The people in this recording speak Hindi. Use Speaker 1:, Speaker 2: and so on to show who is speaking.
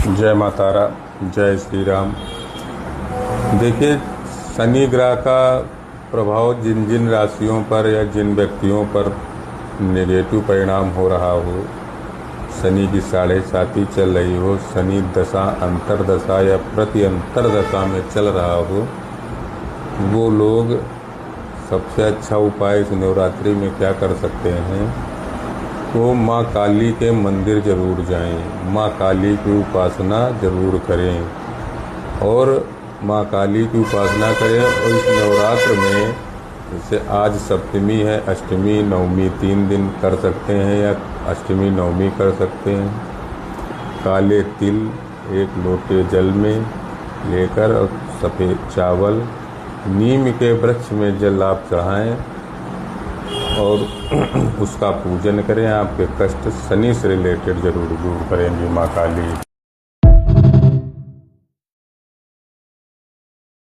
Speaker 1: जय माता तारा, जय श्री राम। देखिए, शनि ग्रह का प्रभाव जिन जिन राशियों पर या जिन व्यक्तियों पर नेगेटिव परिणाम हो रहा हो, शनि की 7.5 चल रही हो, शनि दशा अंतरदशा या प्रति अंतरदशा में चल रहा हो, वो लोग सबसे अच्छा उपाय इस नवरात्रि में क्या कर सकते हैं, वो माँ काली के मंदिर जरूर जाएं, माँ काली की उपासना जरूर करें और माँ काली की उपासना करें। और इस नवरात्र में जैसे आज सप्तमी है, अष्टमी नवमी 3 दिन कर सकते हैं या अष्टमी नवमी कर सकते हैं। काले तिल 1 लोटे जल में लेकर और सफ़ेद चावल नीम के वृक्ष में जल आप चढ़ाएँ और उसका पूजन करें। आपके कष्ट शनि से रिलेटेड जरूर दूर करेंगी माँ काली।